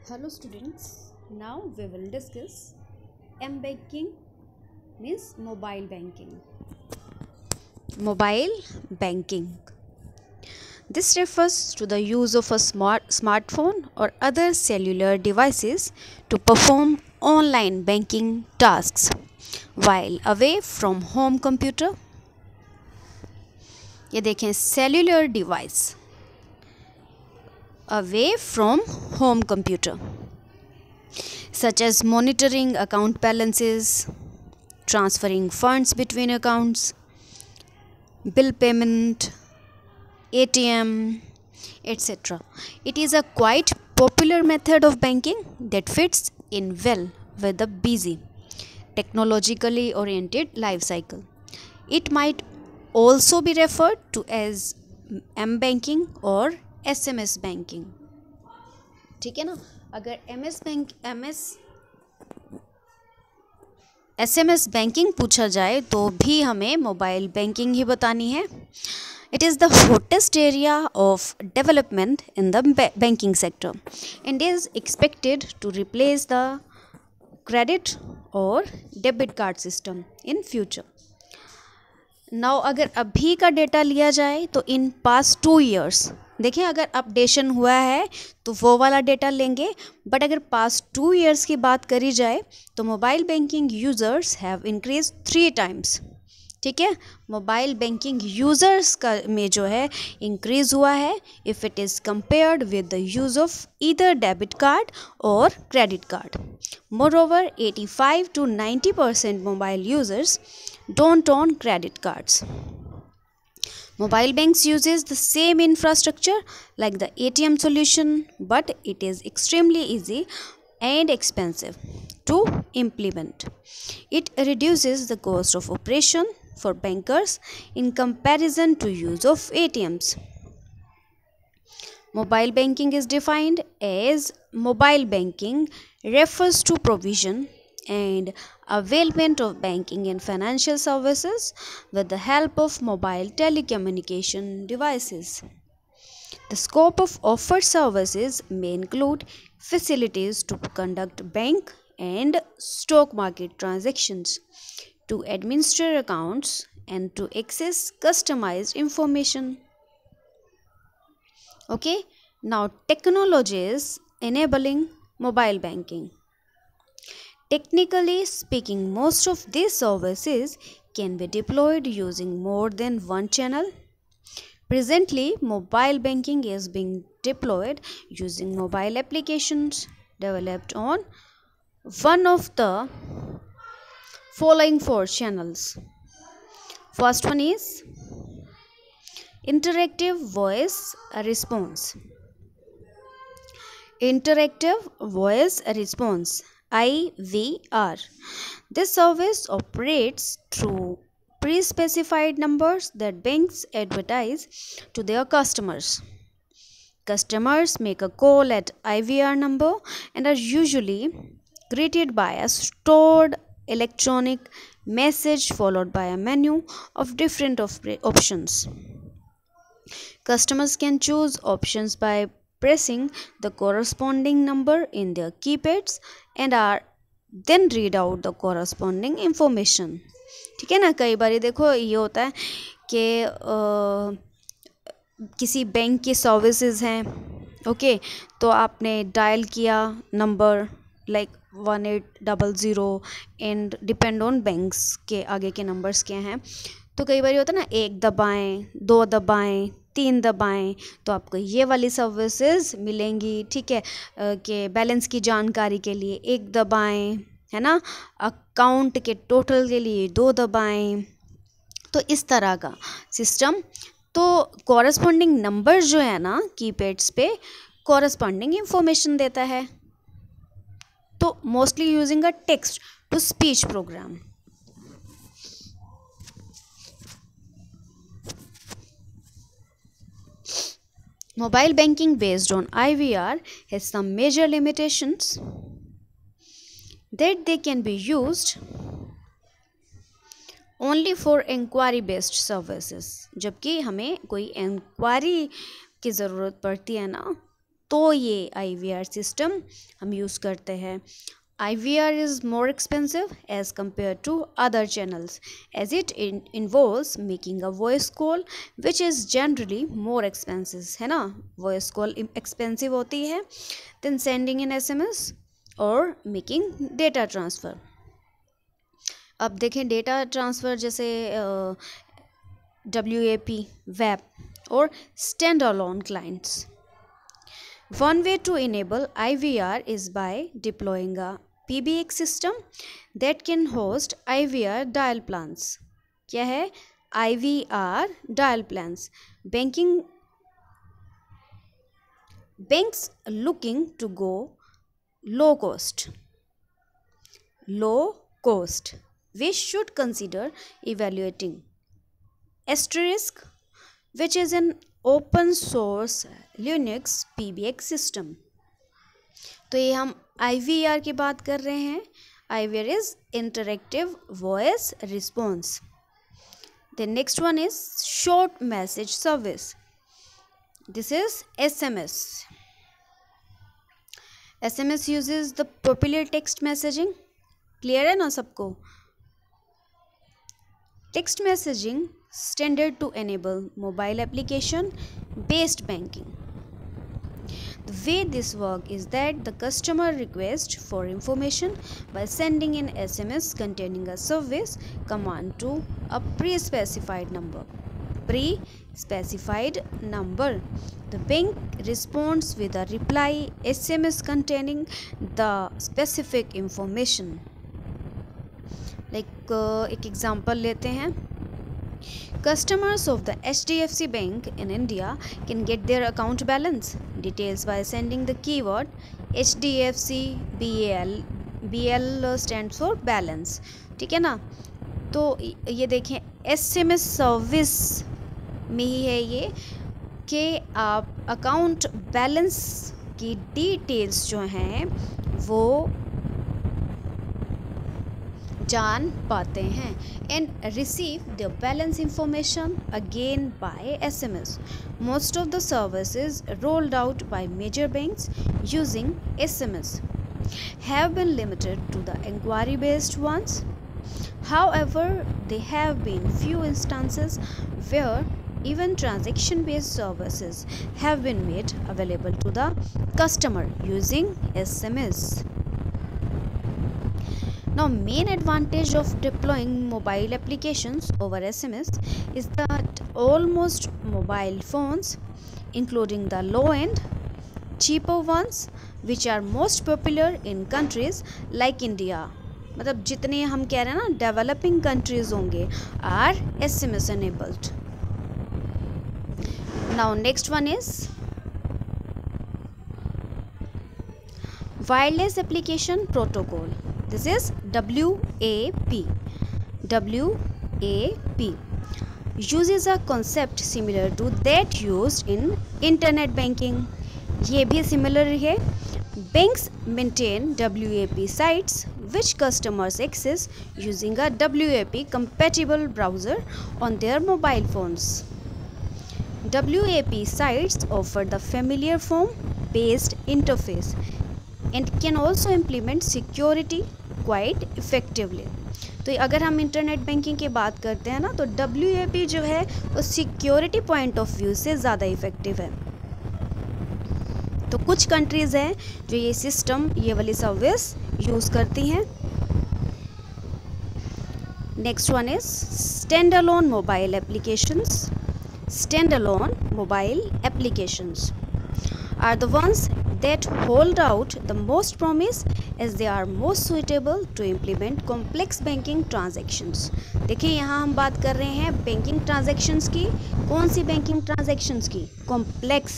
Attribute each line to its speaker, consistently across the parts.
Speaker 1: Hello students, now we will discuss M-banking means mobile banking. Mobile banking. This refers to the use of a smartphone or other cellular devices to perform online banking tasks while away from home computer. ये देखें cellular device away from home computer, such as monitoring account balances, transferring funds between accounts, bill payment, ATM, etc. It is a quite popular method of banking that fits in well with the busy, technologically oriented life cycle. It might also be referred to as M banking or SMS banking. ठीक है ना. अगर SMS banking पूछा जाए तो भी हमें mobile banking ही बतानी है. It is the hottest area of development in the banking sector and is expected to replace the credit or debit card system in future. Now अगर अभी का डेटा लिया जाए तो इन पास्ट 2 years देखें, अगर अपडेशन हुआ है तो वो वाला डेटा लेंगे, बट अगर पास्ट 2 years की बात करी जाए तो mobile banking users have increase 3 times. ठीक है, मोबाइल बैंकिंग यूज़र्स का में जो है इंक्रीज़ हुआ है if it is compared with the use of either debit card और credit card. Moreover 85 to 90% mobile users don't own credit cards. Mobile banks uses the same infrastructure like the ATM solution, but it is extremely easy and expensive to implement. It reduces the cost of operation for bankers in comparison to use of ATMs. Mobile banking is defined as mobile banking refers to provision and availment of banking and financial services with the help of mobile telecommunication devices. The scope of offered services may include facilities to conduct bank and stock market transactions, to administer accounts, and to access customized information. Okay, now technologies enabling mobile banking. Technically speaking, most of these services can be deployed using more than one channel. Presently, mobile banking is being deployed using mobile applications developed on one of the following 4 channels. First one is interactive voice response. Interactive voice response, IVR. This service operates through pre-specified numbers that banks advertise to their customers. Customers make a call at IVR number and are usually greeted by a stored electronic message followed by a menu of different options. Customers can choose options by pressing the corresponding number in their keypads and are then read out the corresponding information. ठीक है ना. कई बार देखो ये होता है कि किसी बैंक की सर्विसेज हैं, ओके, तो आपने डायल किया number like 1800 and depend on banks के आगे के नंबर्स क्या हैं. तो कई बार होता है ना, 1 दबाएं, 2 दबाएं, 3 दबाएं, तो आपको ये वाली सर्विसेज मिलेंगी. ठीक है, कि बैलेंस की जानकारी के लिए 1 दबाएं, है ना, अकाउंट के टोटल के लिए 2 दबाएं. तो इस तरह का सिस्टम. तो कॉरस्पॉन्डिंग नंबर जो है ना कीपैड्स पे कॉरस्पॉन्डिंग इंफॉर्मेशन देता है. तो mostly using a text to speech program. Mobile banking based on IVR has some major limitations that they can be used only for inquiry based services. जबकि हमें कोई इंक्वायरी की ज़रूरत पड़ती है ना, तो ये IVR सिस्टम हम यूज़ करते हैं. IVR is more expensive as compared to other channels as it involves making a voice call which is generally more expensive, है ना. voice call expensive होती है than sending an SMS or making data transfer. अब देखें data transfer जैसे WAP web or standalone clients. One way to enable IVR is by deploying a PBX system that can host IVR dial plans. क्या है IVR dial plans? Banks looking to go low cost. We should consider evaluating Asterisk, which is an open source Linux PBX system. तो ये हम IVR की बात कर रहे हैं. IVR is interactive voice response. The next one is short message service. This is SMS. SMS uses the popular text messaging. Clear है ना सबको? Text messaging standard to enable mobile application based banking. The way this works is that the customer requests for information by sending an SMS containing a service command to a pre-specified number. The bank responds with a reply SMS containing the specific information. एक example लेते हैं. Customers of the HDFC Bank in India can get their account balance details by sending the keyword HDFC BL stands for balance. ठीक है ना. तो ये देखें SMS service में ही है ये कि आप अकाउंट बैलेंस की डिटेल्स जो हैं वो जान पाते हैं and receive their balance information again by SMS. Most of the services rolled out by major banks using SMS have been limited to the inquiry-based ones. However, there have been few instances where even transaction-based services have been made available to the customer using SMS. Now, main advantage of deploying mobile applications over SMS is that almost mobile phones, including the low-end, cheaper ones, which are most popular in countries like India. मतलब जितने हम कह रहे हैं ना developing countries होंगे are SMS enabled. Now, next one is wireless application protocol. This is WAP. WAP uses a concept similar to that used in internet banking. ये भी similar है. Banks maintain WAP sites which customers access using a WAP compatible browser on their mobile phones. WAP sites offer the familiar form based interface and can also implement security quite effectively. तो अगर हम internet banking की बात करते हैं ना तो WAP जो है वो सिक्योरिटी पॉइंट ऑफ व्यू से ज़्यादा इफ़ेक्टिव है. तो कुछ कंट्रीज़ हैं जो ये सिस्टम ये वाली सर्विस यूज़ करती हैं. Next one is standalone mobile applications. Standalone mobile applications are the ones that hold out the most promise as they are most suitable to implement complex banking transactions. देखिए यहाँ हम बात कर रहे हैं बैंकिंग ट्रांजैक्शंस की. कौन सी बैंकिंग ट्रांजैक्शंस की? कॉम्प्लेक्स,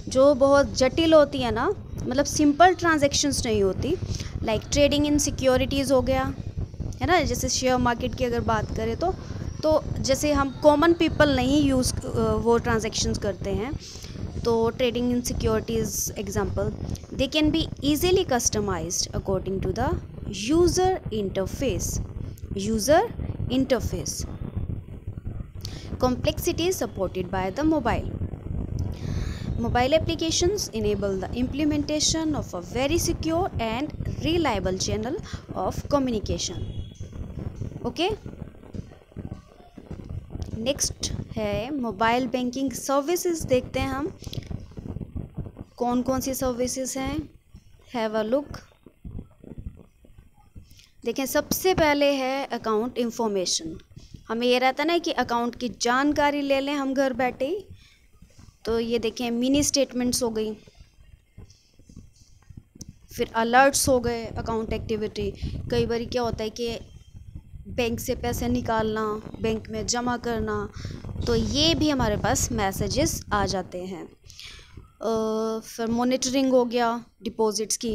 Speaker 1: जो बहुत जटिल होती है ना, मतलब सिंपल ट्रांजैक्शंस नहीं होती. लाइक ट्रेडिंग इन सिक्योरिटीज़ हो गया है ना. जैसे शेयर मार्केट की अगर बात करें तो जैसे हम कॉमन पीपल नहीं वो ट्रांजैक्शंस करते हैं. तो trading in securities example, they can be easily customised according to the user interface complexity supported by the mobile. Mobile applications enable the implementation of a very secure and reliable channel of communication. Okay. Next है mobile banking services. देखते हैं हम कौन कौन सी services हैं। Have a look. देखें, सबसे पहले है अकाउंट इंफॉर्मेशन। हमें ये रहता ना कि अकाउंट की जानकारी ले लें हम घर बैठे ही। तो ये देखें, मिनी स्टेटमेंट्स हो गई, फिर अलर्ट्स हो गए, अकाउंट एक्टिविटी। कई बार क्या होता है कि बैंक से पैसे निकालना, बैंक में जमा करना, तो ये भी हमारे पास मैसेजेस आ जाते हैं। फिर मॉनिटरिंग हो गया डिपॉजिट्स की,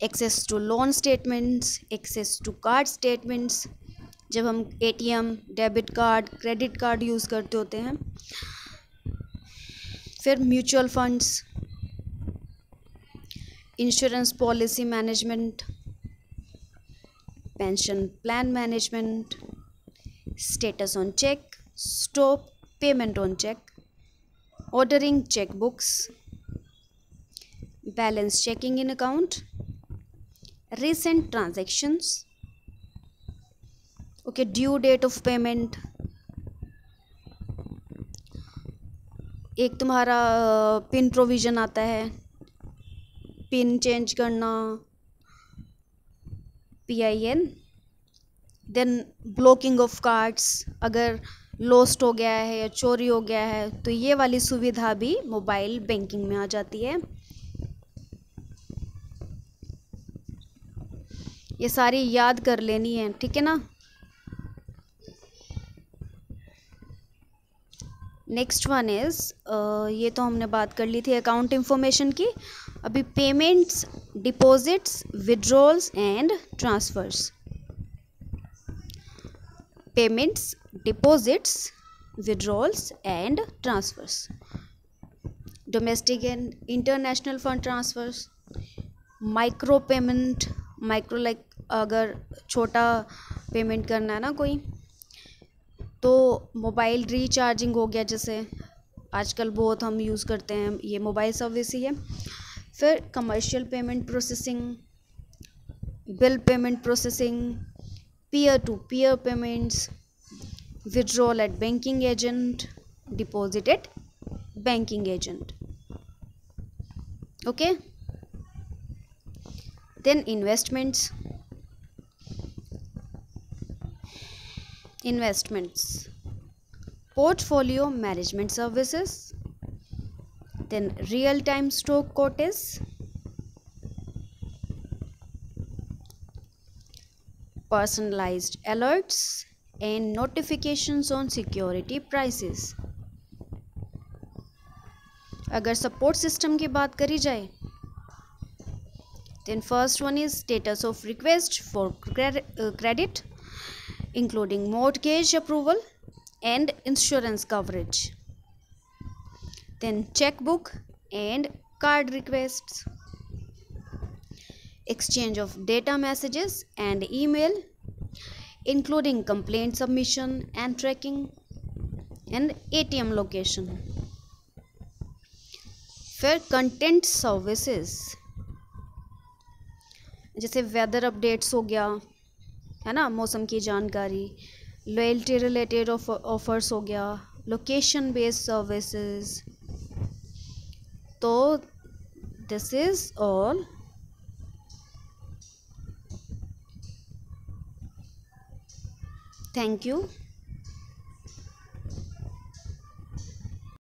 Speaker 1: access to loan statements, access to card statements, जब हम ATM, debit card, credit card use करते होते हैं। फिर mutual funds, insurance policy management, pension plan management, status on cheque, stop payment on cheque, ordering cheque books, balance checking in account, recent transactions, okay, due date of payment. एक तुम्हारा PIN provision आता है, PIN change करना, PIN। Then blocking of cards, अगर lost हो गया है या चोरी हो गया है तो ये वाली सुविधा भी मोबाइल बैंकिंग में आ जाती है। ये सारी याद कर लेनी है, ठीक है ना। नेक्स्ट वन इज़, ये तो हमने बात कर ली थी अकाउंट इंफॉर्मेशन की। अभी payments, deposits, withdrawals and transfers. Payments, deposits, withdrawals and transfers, domestic and international fund transfers, micro payment, micro like अगर छोटा पेमेंट करना है ना कोई, तो मोबाइल रिचार्जिंग हो गया, जैसे आजकल बहुत हम यूज़ करते हैं, ये मोबाइल सर्विस ही है। फिर commercial payment processing, bill payment processing, peer to peer payments, withdrawal at banking agent, deposit at banking agent. Okay. Then investments, portfolio management services, then real-time stock quotas, personalized alerts and notifications on security prices। अगर support system की बात करी जाए, then first one is status of request for credit including mortgage approval and insurance coverage, then checkbook and card requests, exchange of data messages and email including complaint submission and tracking, and ATM location। फिर content services, जैसे weather updates हो गया है ना, मौसम की जानकारी, loyalty related offers हो गया, लोकेशन बेस्ड सर्विसेज। तो this is all. Thank you.